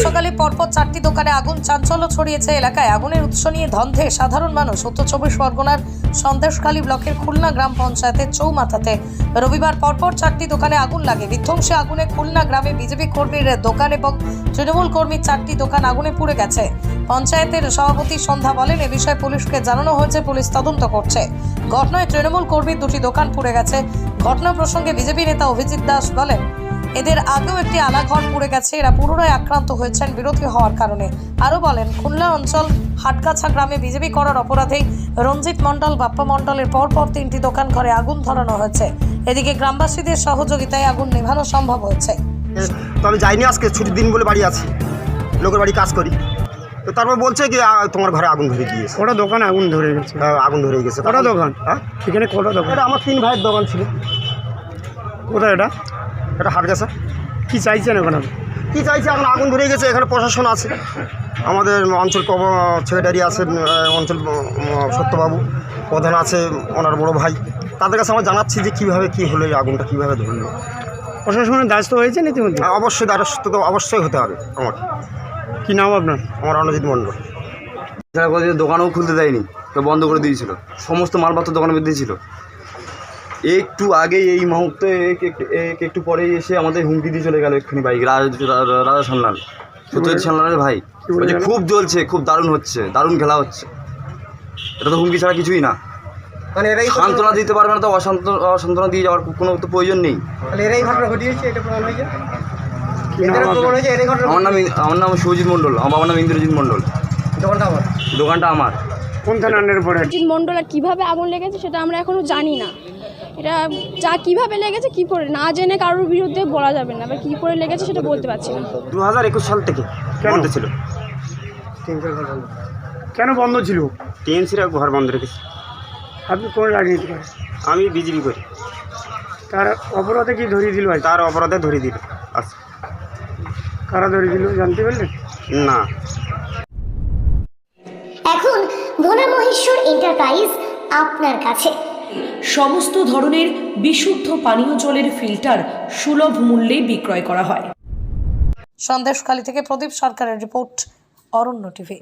সকালে পরপর 4টি দোকানে আগুন, চাঞ্চল্য ছড়িয়েছে এলাকায়। আগুনের উৎস নিয়ে ধন্ধে সাধারণ মানুষ। উত্তর 24 পরগনার সন্দেশখালী ব্লকের খুলনা গ্রাম পঞ্চায়েতের চৌমাথাতে রবিবার পরপর 4টি দোকানে আগুন লাগে। বিধ্বংসী আগুনে খুলনা গ্রামে বিজেপি কর্মীর দোকান এবং তৃণমূল কর্মীর 4টি দোকান আগুনে পুড়ে গেছে। পঞ্চায়েতের সভাপতি সন্ধ্যা বলেন, এ বিষয়ে পুলিশকে জানানো হয়েছে, পুলিশ তদন্ত করছে। ঘটনায় তৃণমূল কর্মীর 2টি দোকান পুড়ে গেছে। ঘটনা প্রসঙ্গে বিজেপি নেতা অভিজিৎ দাস বলেন, এদের আগেও একটি আলাঘর পুড়ে গেছে। এরা পুনরায় আক্রান্ত হয়েছেন বিরোধী হওয়ার কারণে। আরও বলেন, খুলনা অঞ্চল হাটগাছা গ্রামে বিজেপি করার অপরাধে রঞ্জিত মণ্ডল, বাপ্পা মণ্ডলের পরপর 3টি দোকান ঘরে আগুন ধরানো হয়েছে। এদিকে গ্রামবাসীদের সহযোগিতায় আগুন নেভানো সম্ভব হয়েছে। তো আমি যাইনি, আজকে ছুটির দিন বলে বাড়ি আছি, লোকের বাড়ি কাজ করি। তো তারপর বলছে কি তোমার ঘরে আগুন ধরে গিয়েছে। কটা দোকান আগুন ধরে গেছে? আগুন ধরে গেছে। কটা দোকান? হ্যাঁ, এখানে কটা দোকান? এটা আমার 3 ভাইয়ের দোকান ছিল। কোথায় এটা? এটা হাটগাছা। কি চাইছেন এখন আপনি? কী চাইছে, এখন আগুন ধরে গেছে। এখানে প্রশাসন আছে, আমাদের অঞ্চল সেক্রেটারি আছে, অঞ্চল সত্যবাবু প্রধান আছে, ওনার বড় ভাই। তাদের কাছে আমরা জানাচ্ছি যে কীভাবে কী হলো, এই আগুনটা কীভাবে ধরলো। প্রশাসনের দ্বারস্থ হয়েছে ইতিমধ্যে? অবশ্যই দ্বারস্থ তো অবশ্যই হতে হবে। আমাকে কী নাম আপনার? আমার রণজিৎ মণ্ডল। দোকানও খুলতে দেয়নি, তো বন্ধ করে দিয়েছিল। সমস্ত মালপত্র দোকানের মধ্যে ছিল। একটু আগে এই মুহূর্তে একটু পরেই এসে আমাদের হুমকি দিয়ে চলে গেল এক্ষুনি বাইক। রাজা সান্যাল, সত্যজিৎ সান্যালের ভাই বলছে খুব জ্বলছে, খুব দারুণ হচ্ছে, দারুণ খেলা হচ্ছে। এটা তো হুমকি ছাড়া কিছুই না। মানে এরাই সান্ত্বনা দিতে পারবে না, তো অসান্ত্বনা দিয়ে যাওয়ার কোনো তো প্রয়োজন নেই। এরাই ঘটনা ঘটিয়েছে, এটা প্রমাণ হয়েছে। আমার নাম সুজিত মণ্ডল, আমার বাবার নাম ইন্দ্রজিৎ মণ্ডল। দোকানটা আমার। কোন থানার পরে? সুজিত মণ্ডল। আর কীভাবে আগুন লেগেছে সেটা আমরা এখনও জানি না। এটা যা কীভাবে লেগেছে, কী করে না জেনে কারোর বিরুদ্ধে বলা যাবে না, বা কী করে লেগেছে সেটা বলতে পারছি না। 2021 সাল থেকে বন্ধ ছিল। কেন বন্ধ ছিল? টিএমসিরা ঘর বন্ধ রেখেছে। আপনি কোন রাজনীতি করেন? আমি বিজেপি করি। তার অপরাধে কি ধরিয়ে দিল? তার অপরাধে ধরিয়ে দিল। আচ্ছা, কারা ধরিয়ে দিল জানতে পারলেন? না। এখন ভোলা মহেশ্বর এন্টারপ্রাইজ আপনার কাছে সমস্ত ধরনের বিশুদ্ধ পানীয় জলের ফিল্টার সুলভ মূল্যে বিক্রয় করা হয়। সন্দেশখালী থেকে প্রদীপ সরকারের রিপোর্ট, অরণ্য টিভি।